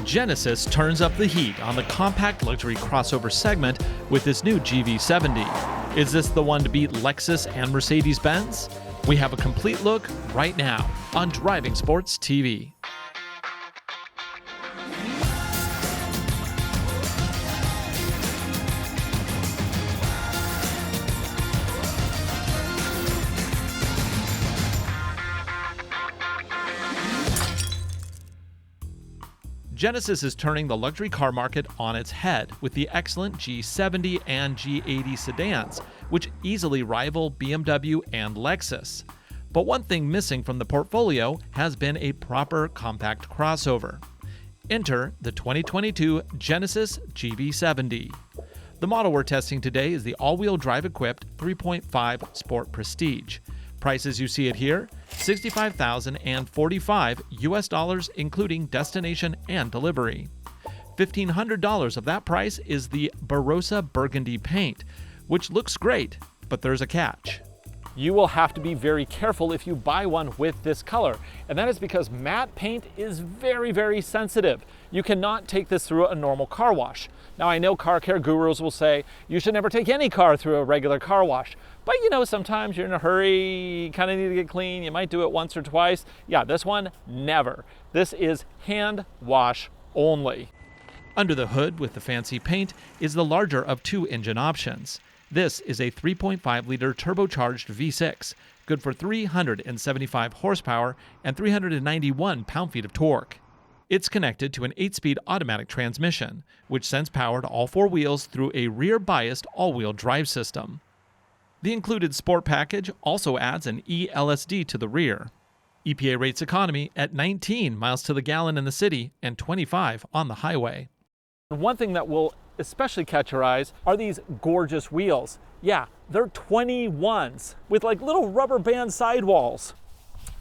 Genesis turns up the heat on the compact luxury crossover segment with this new GV70. Is this the one to beat Lexus and Mercedes-Benz? We have a complete look right now on Driving Sports TV. Genesis is turning the luxury car market on its head with the excellent G70 and G80 sedans, which easily rival BMW and Lexus. But one thing missing from the portfolio has been a proper compact crossover. Enter the 2022 Genesis GV70. The model we're testing today is the all-wheel drive equipped 3.5 Sport Prestige. Prices you see it here, $65,045 US, including destination and delivery. $1,500 of that price is the Barossa Burgundy paint, which looks great, but there's a catch. You will have to be very careful if you buy one with this color, and that is because matte paint is very, very sensitive. You cannot take this through a normal car wash. Now, I know car care gurus will say you should never take any car through a regular car wash, but you know, sometimes you're in a hurry, you kind of need to get clean, you might do it once or twice. Yeah, this one, never. This is hand wash only. Under the hood with the fancy paint is the larger of two engine options. This is a 3.5-liter turbocharged V6, good for 375 horsepower and 391 pound-feet of torque. It's connected to an 8-speed automatic transmission, which sends power to all four wheels through a rear-biased all-wheel drive system. The included Sport package also adds an eLSD to the rear. EPA rates economy at 19 miles to the gallon in the city and 25 on the highway. One thing that will especially catch your eyes are these gorgeous wheels. Yeah, they're 21s with like little rubber band sidewalls.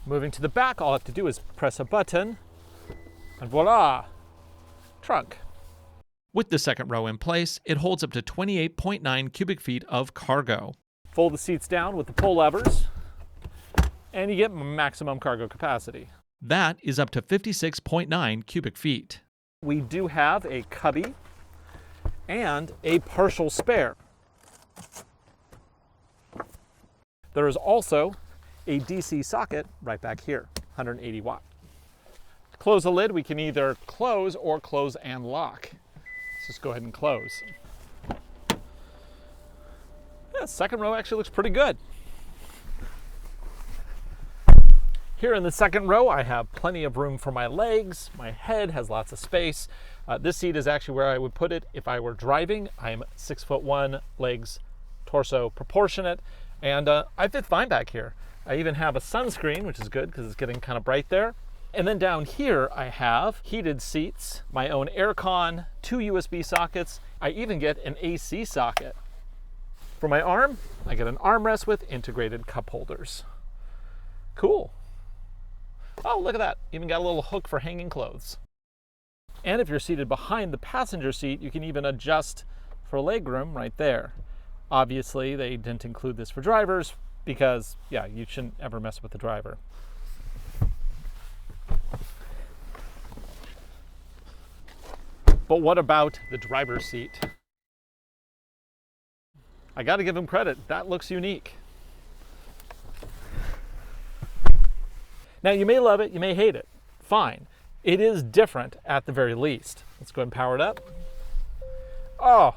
Moving to the back, all I have to do is press a button and voila, trunk. With the second row in place, it holds up to 28.9 cubic feet of cargo. Fold the seats down with the pull levers, and you get maximum cargo capacity. That is up to 56.9 cubic feet. We do have a cubby and a partial spare. There is also a DC socket right back here, 180 watt. To close the lid, we can either close or close and lock. Let's just go ahead and close. Yeah, second row actually looks pretty good. Here in the second row, I have plenty of room for my legs. My head has lots of space. This seat is actually where I would put it if I were driving. I'm 6'1", legs, torso proportionate, and I fit fine back here. I even have a sunscreen, which is good because it's getting kind of bright there. And then down here, I have heated seats, my own aircon, 2 USB sockets. I even get an AC socket. For my arm, I get an armrest with integrated cup holders. Cool. Oh, look at that. Even got a little hook for hanging clothes. And if you're seated behind the passenger seat, you can even adjust for legroom right there. Obviously, they didn't include this for drivers because, yeah, you shouldn't ever mess with the driver. But what about the driver's seat? I got to give him credit. That looks unique. Now, you may love it, you may hate it. Fine. It is different at the very least. Let's go ahead and power it up. Oh,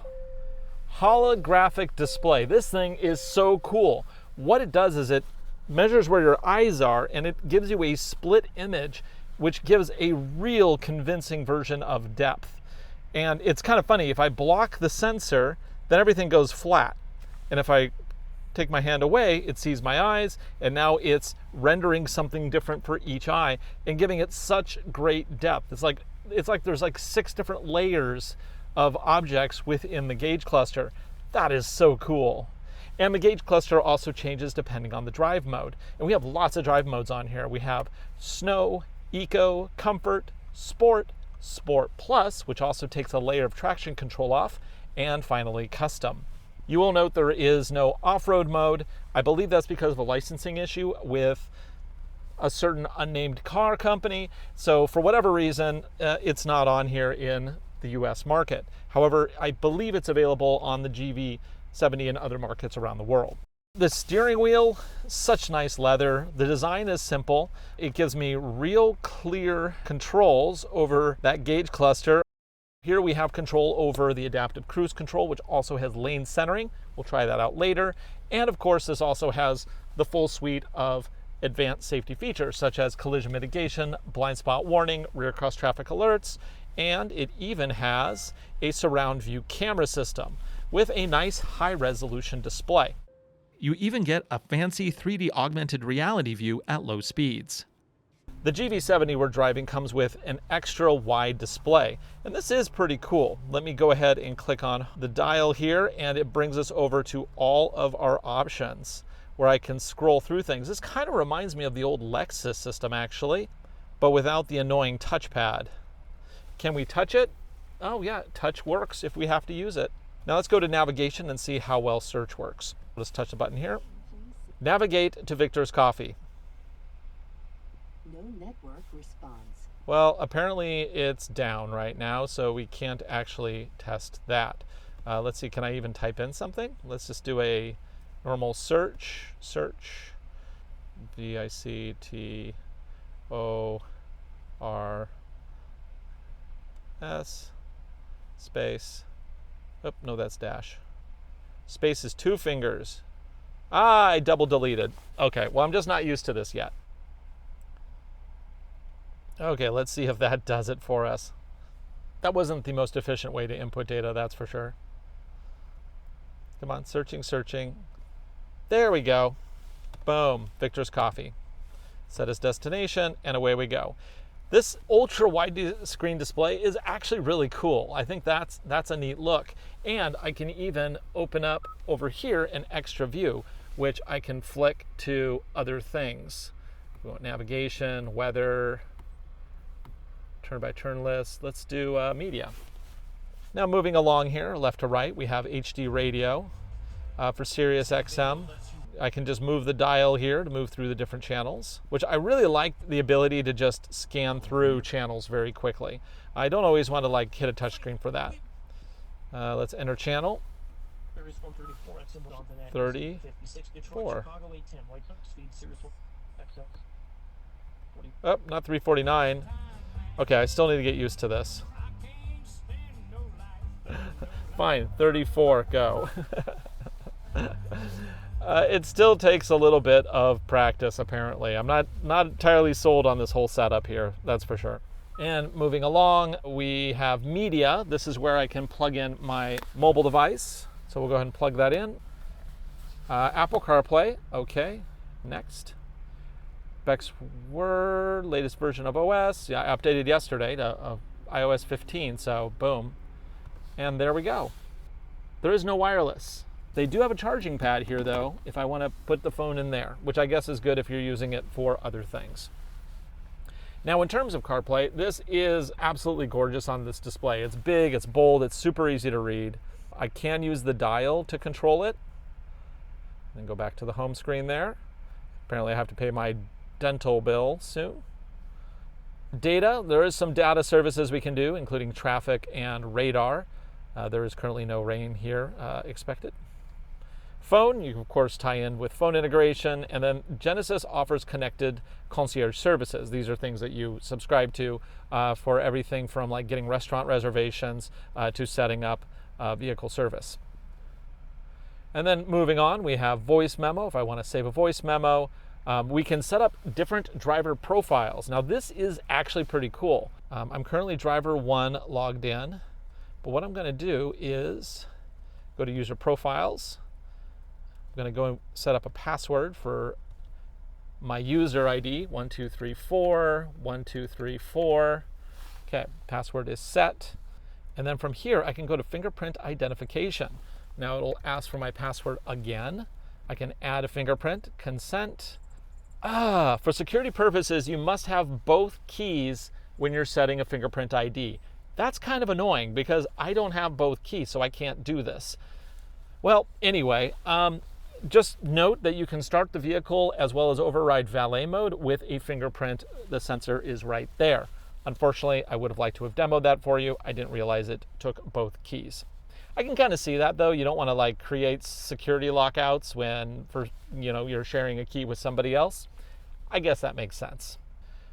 holographic display. This thing is so cool. What it does is it measures where your eyes are and it gives you a split image, which gives a real convincing version of depth. And it's kind of funny. If I block the sensor, then everything goes flat. And if I take my hand away, it sees my eyes, and now it's rendering something different for each eye and giving it such great depth. It's like there's like 6 different layers of objects within the gauge cluster. That is so cool. And the gauge cluster also changes depending on the drive mode. And we have lots of drive modes on here. We have Snow, Eco, Comfort, Sport, Sport Plus, which also takes a layer of traction control off, and finally Custom. You will note there is no off-road mode. I believe that's because of a licensing issue with a certain unnamed car company. So for whatever reason, it's not on here in the US market. However, I believe it's available on the GV70 and other markets around the world. The steering wheel, such nice leather. The design is simple. It gives me real clear controls over that gauge cluster. Here we have control over the adaptive cruise control, which also has lane centering. We'll try that out later. And of course, this also has the full suite of advanced safety features, such as collision mitigation, blind spot warning, rear cross traffic alerts, and it even has a surround view camera system with a nice high resolution display. You even get a fancy 3D augmented reality view at low speeds. The GV70 we're driving comes with an extra wide display, and this is pretty cool. Let me go ahead and click on the dial here, and it brings us over to all of our options where I can scroll through things. This kind of reminds me of the old Lexus system actually, but without the annoying touchpad. Can we touch it? Oh yeah, touch works if we have to use it. Now let's go to navigation and see how well search works. Let's touch the button here. Navigate to Victor's Coffee. No network response. Well, apparently it's down right now, so we can't actually test that. Let's see, can I even type in something? Let's just do a normal search. VICTORS space. Oh, no, that's dash. Space is 2 fingers. I double deleted. Okay, well, I'm just not used to this yet. Okay, let's see if that does it for us. That wasn't the most efficient way to input data, that's for sure. Come on, searching. There we go. Boom, Victor's Coffee. Set as destination, and away we go. This ultra wide screen display is actually really cool. I think that's a neat look. And I can even open up over here an extra view, which I can flick to other things. We want navigation, weather, turn by turn list. Let's do media. Now moving along here, left to right, we have HD radio for Sirius XM. I can just move the dial here to move through the different channels, which I really like the ability to just scan through channels very quickly. I don't always want to like hit a touchscreen for that. Let's enter channel. 34. Oh, not 349. Okay, I still need to get used to this. Fine, 34, go. It still takes a little bit of practice, apparently. I'm not entirely sold on this whole setup here, that's for sure. And moving along, we have media. This is where I can plug in my mobile device. So we'll go ahead and plug that in. Apple CarPlay, okay, next. Beck's Word, latest version of OS. Yeah, I updated yesterday to iOS 15, so boom. And there we go. There is no wireless. They do have a charging pad here though, if I want to put the phone in there, which I guess is good if you're using it for other things. Now in terms of CarPlay, this is absolutely gorgeous on this display. It's big, it's bold, it's super easy to read. I can use the dial to control it. Then go back to the home screen there. Apparently I have to pay my dental bill soon. Data, there is some data services we can do, including traffic and radar. There is currently no rain here expected. Phone, you can of course tie in with phone integration, and then Genesis offers connected concierge services. These are things that you subscribe to for everything from like getting restaurant reservations to setting up vehicle service. And then moving on, we have voice memo. If I want to save a voice memo, we can set up different driver profiles. Now this is actually pretty cool. I'm currently driver 1 logged in, but what I'm going to do is go to user profiles. I'm going to go and set up a password for my user ID, 1234, 1234. Okay, password is set. And then from here, I can go to fingerprint identification. Now it'll ask for my password again. I can add a fingerprint, consent. For security purposes, you must have both keys when you're setting a fingerprint ID. That's kind of annoying because I don't have both keys, so I can't do this. Well, anyway, Just note that you can start the vehicle as well as override valet mode with a fingerprint. The sensor is right there. Unfortunately, I would have liked to have demoed that for you. I didn't realize it took both keys. I can kind of see that though. You don't want to like create security lockouts when you're sharing a key with somebody else. I guess that makes sense.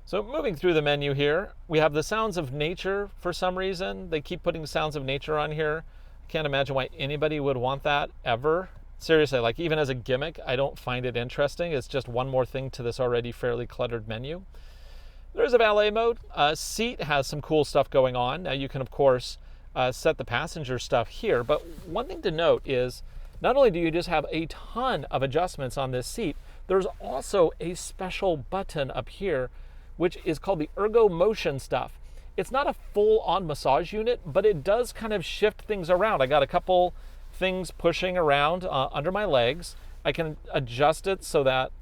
So moving through the menu here, we have the sounds of nature for some reason. They keep putting sounds of nature on here. Can't imagine why anybody would want that ever. Seriously, like even as a gimmick, I don't find it interesting. It's just one more thing to this already fairly cluttered menu. There's a valet mode. Seat has some cool stuff going on. Now you can, of course, set the passenger stuff here. But one thing to note is not only do you just have a ton of adjustments on this seat, there's also a special button up here, which is called the Ergo Motion stuff. It's not a full-on massage unit, but it does kind of shift things around. I got a couple things pushing around under my legs. I can adjust it so that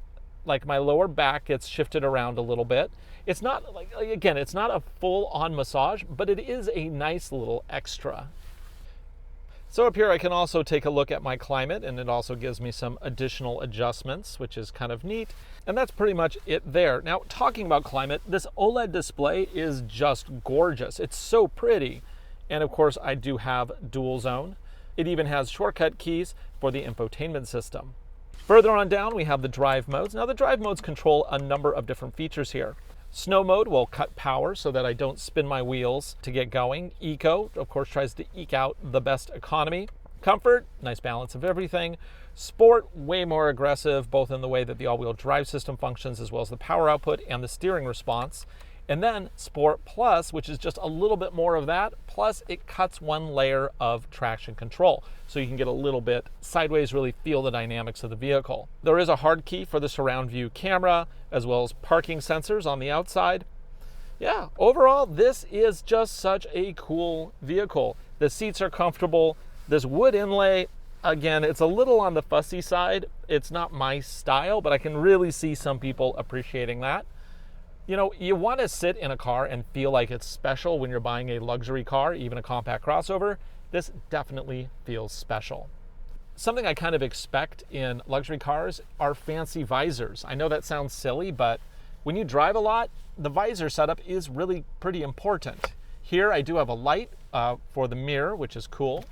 like my lower back gets shifted around a little bit. It's not like, again, it's not a full-on massage, but it is a nice little extra. So up here I can also take a look at my climate, and it also gives me some additional adjustments, which is kind of neat. And that's pretty much it there. Now, talking about climate, this OLED display is just gorgeous. It's so pretty. And of course, I do have dual zone. It even has shortcut keys for the infotainment system. Further on down, we have the drive modes. Now, the drive modes control a number of different features here. Snow mode will cut power so that I don't spin my wheels to get going. Eco, of course, tries to eke out the best economy. Comfort, nice balance of everything. Sport, way more aggressive, both in the way that the all-wheel drive system functions as well as the power output and the steering response. And then Sport Plus, which is just a little bit more of that, plus it cuts one layer of traction control. So you can get a little bit sideways, really feel the dynamics of the vehicle. There is a hard key for the surround view camera, as well as parking sensors on the outside. Yeah, overall, this is just such a cool vehicle. The seats are comfortable. This wood inlay, again, it's a little on the fussy side. It's not my style, but I can really see some people appreciating that. You know, you want to sit in a car and feel like it's special when you're buying a luxury car, even a compact crossover. This definitely feels special. Something I kind of expect in luxury cars are fancy visors. I know that sounds silly, but when you drive a lot, the visor setup is really pretty important. Here I do have a light for the mirror, which is cool.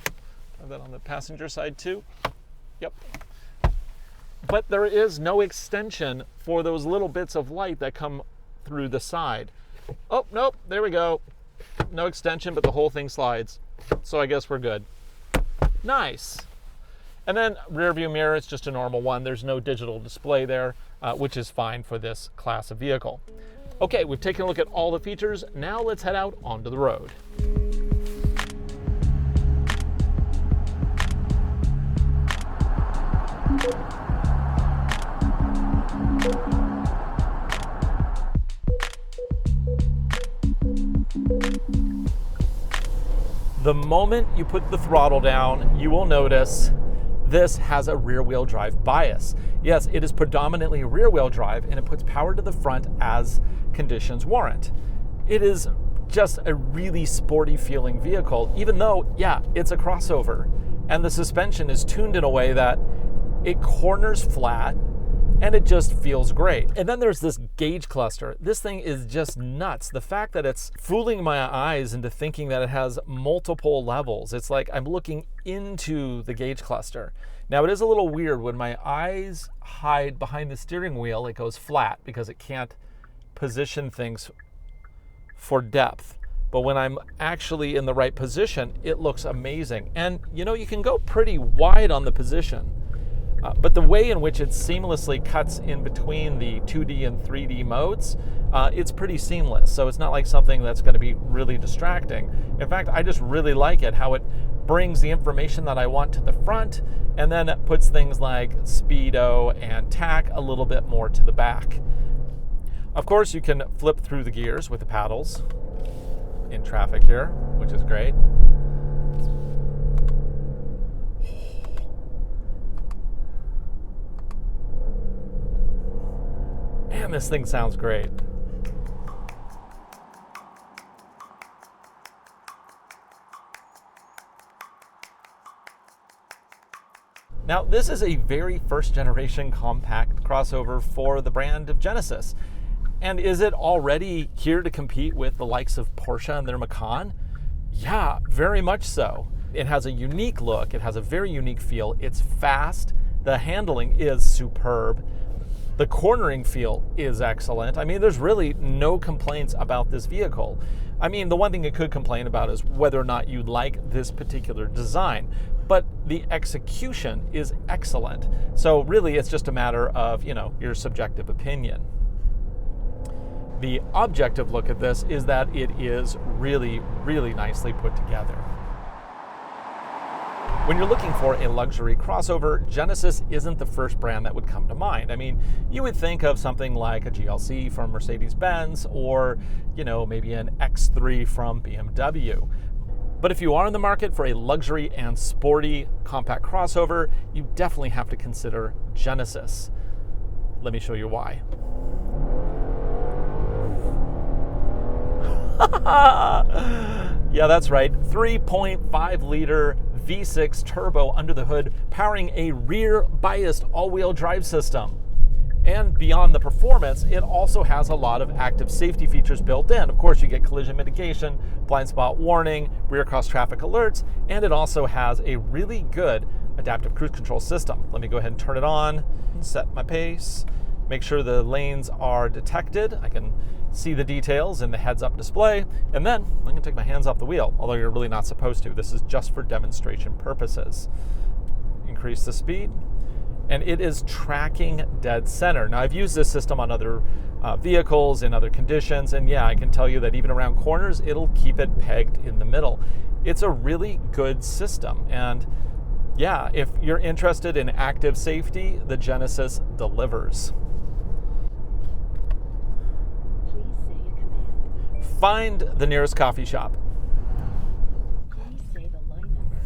I have that on the passenger side too. Yep. But there is no extension for those little bits of light that come through the side. Oh, nope, there we go. No extension, but the whole thing slides. So I guess we're good. Nice. And then rear view mirror, it's just a normal one. There's no digital display there, which is fine for this class of vehicle. Okay, we've taken a look at all the features. Now let's head out onto the road. The moment you put the throttle down, you will notice this has a rear-wheel drive bias. Yes, it is predominantly rear-wheel drive, and it puts power to the front as conditions warrant. It is just a really sporty feeling vehicle, even though, yeah, it's a crossover. And the suspension is tuned in a way that it corners flat, and it just feels great. And then there's this gauge cluster. This thing is just nuts. The fact that it's fooling my eyes into thinking that it has multiple levels. It's like I'm looking into the gauge cluster. Now it is a little weird when my eyes hide behind the steering wheel, it goes flat because it can't position things for depth. But when I'm actually in the right position, it looks amazing. And you know, you can go pretty wide on the position. But the way in which it seamlessly cuts in between the 2D and 3D modes, it's pretty seamless. So it's not like something that's going to be really distracting. In fact, I just really like it, how it brings the information that I want to the front, and then it puts things like speedo and tach a little bit more to the back. Of course, you can flip through the gears with the paddles in traffic here, which is great. Man, this thing sounds great. Now, this is a very first generation compact crossover for the brand of Genesis. And is it already here to compete with the likes of Porsche and their Macan? Yeah, very much so. It has a unique look, it has a very unique feel, it's fast, the handling is superb, the cornering feel is excellent. I mean, there's really no complaints about this vehicle. I mean, the one thing it could complain about is whether or not you like this particular design, but the execution is excellent. So really, it's just a matter of, your subjective opinion. The objective look at this is that it is really, really nicely put together. When you're looking for a luxury crossover, Genesis isn't the first brand that would come to mind. I mean, you would think of something like a GLC from Mercedes-Benz or, maybe an X3 from BMW. But if you are in the market for a luxury and sporty compact crossover, you definitely have to consider Genesis. Let me show you why. Yeah, that's right. 3.5 liter V6 turbo under the hood, powering a rear biased all-wheel drive system. And beyond the performance, it also has a lot of active safety features built in. Of course, you get collision mitigation, blind spot warning, rear cross traffic alerts, and it also has a really good adaptive cruise control system. Let me go ahead and turn it on, set my pace, make sure the lanes are detected. I can see the details in the heads-up display, and then I'm gonna take my hands off the wheel, although you're really not supposed to. This is just for demonstration purposes. Increase the speed, and it is tracking dead center. Now, I've used this system on other vehicles in other conditions, and yeah, I can tell you that even around corners, it'll keep it pegged in the middle. It's a really good system, and yeah, if you're interested in active safety, the Genesis delivers. Find the nearest coffee shop. Please say the line number.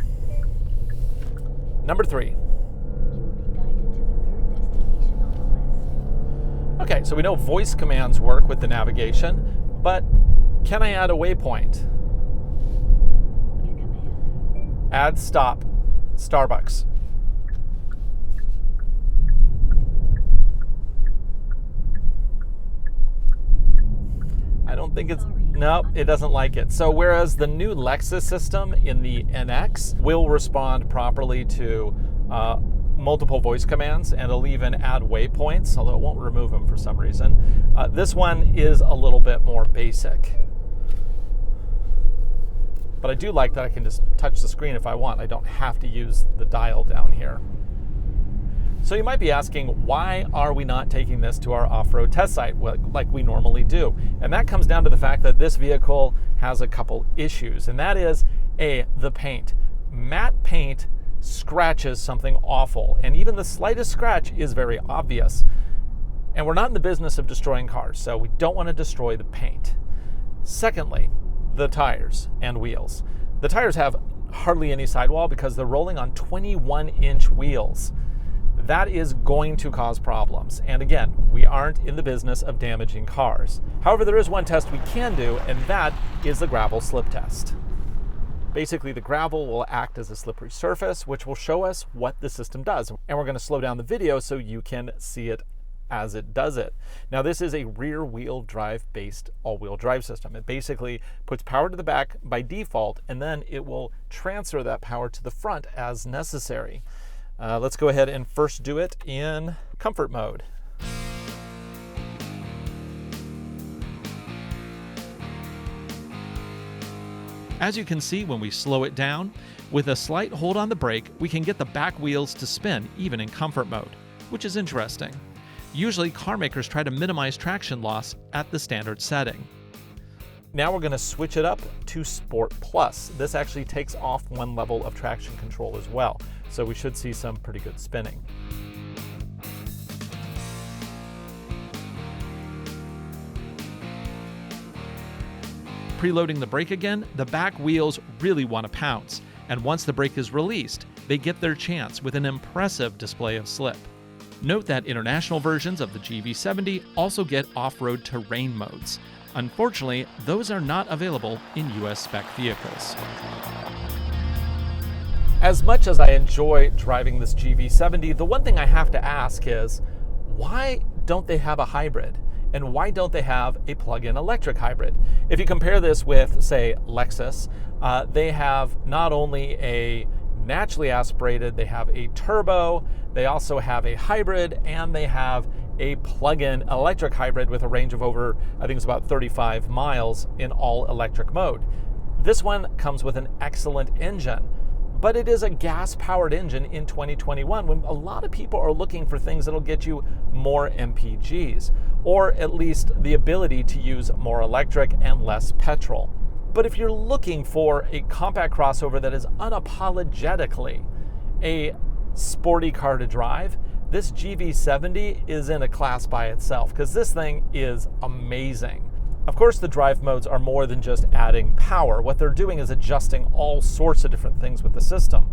Number 3. You will be guided to the third destination on the list. Okay, so we know voice commands work with the navigation, but can I add a waypoint? A command. Add stop, Starbucks. I don't think it's, nope, it doesn't like it. So whereas the new Lexus system in the NX will respond properly to multiple voice commands, and it'll even add waypoints, although it won't remove them for some reason. This one is a little bit more basic. But I do like that I can just touch the screen if I want. I don't have to use the dial down here. So you might be asking, why are we not taking this to our off-road test site like we normally do? And that comes down to the fact that this vehicle has a couple issues, and that is, A, the paint. Matte paint scratches something awful, and even the slightest scratch is very obvious. And we're not in the business of destroying cars, so we don't want to destroy the paint. Secondly, the tires and wheels. The tires have hardly any sidewall because they're rolling on 21-inch wheels. That is going to cause problems. And again, we aren't in the business of damaging cars. However, there is one test we can do, and that is the gravel slip test. Basically, the gravel will act as a slippery surface, which will show us what the system does. And we're going to slow down the video so you can see it as it does it. Now, this is a rear-wheel drive-based all-wheel drive system. It basically puts power to the back by default, and then it will transfer that power to the front as necessary. Let's go ahead and first do it in comfort mode. As you can see when we slow it down, with a slight hold on the brake, we can get the back wheels to spin even in comfort mode, which is interesting. Usually car makers try to minimize traction loss at the standard setting. Now we're going to switch it up to Sport Plus. This actually takes off one level of traction control as well, so we should see some pretty good spinning. Preloading the brake again, the back wheels really want to pounce, and once the brake is released, they get their chance with an impressive display of slip. Note that international versions of the GV70 also get off-road terrain modes. Unfortunately, those are not available in US spec vehicles. As much as I enjoy driving this GV70, the one thing I have to ask is, why don't they have a hybrid? And why don't they have a plug-in electric hybrid? If you compare this with, say, Lexus, they have not only a naturally aspirated, they have a turbo, they also have a hybrid, and they have a plug-in electric hybrid with a range of over, I think it's about 35 miles in all electric mode. This one comes with an excellent engine, but it is a gas-powered engine in 2021 when a lot of people are looking for things that'll get you more MPGs, or at least the ability to use more electric and less petrol. But if you're looking for a compact crossover that is unapologetically a sporty car to drive, this GV70 is in a class by itself, because this thing is amazing. Of course, the drive modes are more than just adding power. What they're doing is adjusting all sorts of different things with the system,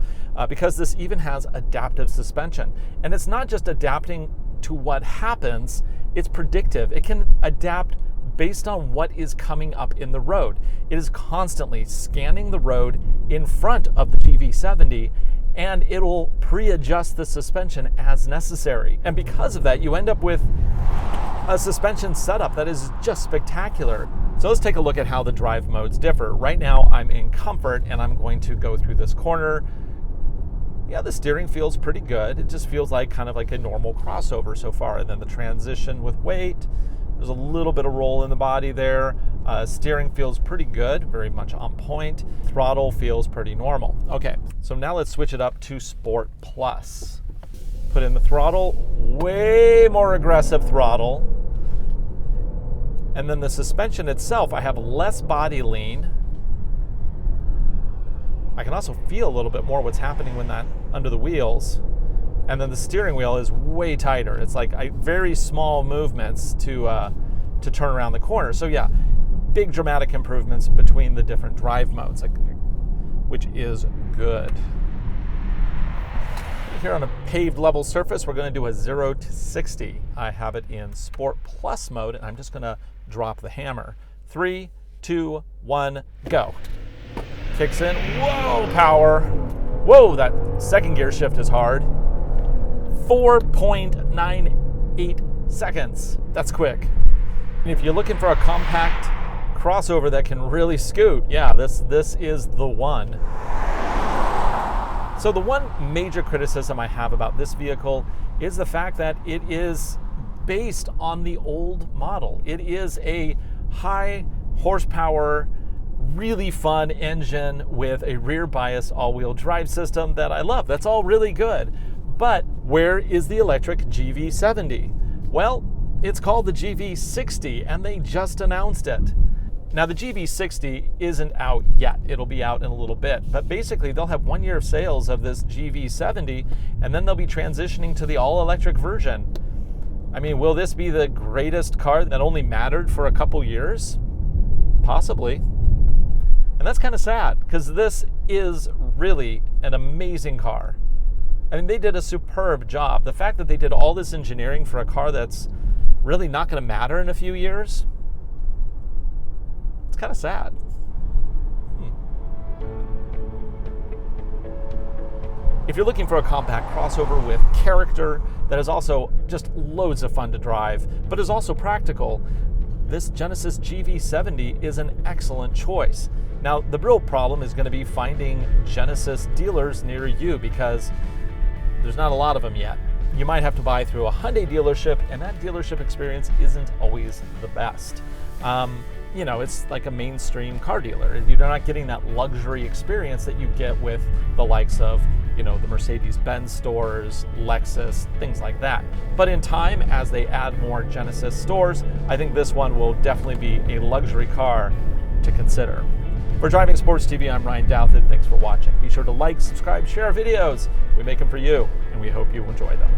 because this even has adaptive suspension. And it's not just adapting to what happens, it's predictive. It can adapt based on what is coming up in the road. It is constantly scanning the road in front of the GV70, and it'll pre-adjust the suspension as necessary. And because of that, you end up with a suspension setup that is just spectacular. So let's take a look at how the drive modes differ. Right now I'm in comfort and I'm going to go through this corner. Yeah, the steering feels pretty good. It just feels like kind of like a normal crossover so far. And then the transition with weight, there's a little bit of roll in the body there. Steering feels pretty good, very much on point. Throttle feels pretty normal. Okay, so now let's switch it up to Sport Plus. Put in the throttle, way more aggressive throttle. And then the suspension itself, I have less body lean. I can also feel a little bit more what's happening when that under the wheels. And then the steering wheel is way tighter. It's like very small movements to turn around the corner. So yeah, big dramatic improvements between the different drive modes, which is good. Here on a paved level surface, we're going to do a 0 to 60. I have it in Sport Plus mode, and I'm just going to drop the hammer. 3, 2, 1, go. Kicks in. Whoa, power. Whoa, that second gear shift is hard. 4.98 seconds. That's quick. And if you're looking for a compact crossover that can really scoot, yeah, this is the one. So the one major criticism I have about this vehicle is the fact that it is based on the old model. It is a high horsepower, really fun engine with a rear bias all-wheel drive system that I love. That's all really good. But where is the electric GV70? Well, it's called the GV60 and they just announced it. Now the GV60 isn't out yet. It'll be out in a little bit, but basically they'll have 1 year of sales of this GV70 and then they'll be transitioning to the all-electric version. I mean, will this be the greatest car that only mattered for a couple years? Possibly. And that's kind of sad because this is really an amazing car. I mean, they did a superb job. The fact that they did all this engineering for a car that's really not going to matter in a few years, it's kind of sad. If you're looking for a compact crossover with character that is also just loads of fun to drive, but is also practical, this Genesis GV70 is an excellent choice. Now, the real problem is going to be finding Genesis dealers near you because there's not a lot of them yet. You might have to buy through a Hyundai dealership, and that dealership experience isn't always the best. You know, it's like a mainstream car dealer. You're not getting that luxury experience that you get with the likes of, you know, the Mercedes-Benz stores, Lexus, things like that. But in time, as they add more Genesis stores, I think this one will definitely be a luxury car to consider. For Driving Sports TV, I'm Ryan Douthit. Thanks for watching. Be sure to like, subscribe, share our videos. We make them for you, and we hope you enjoy them.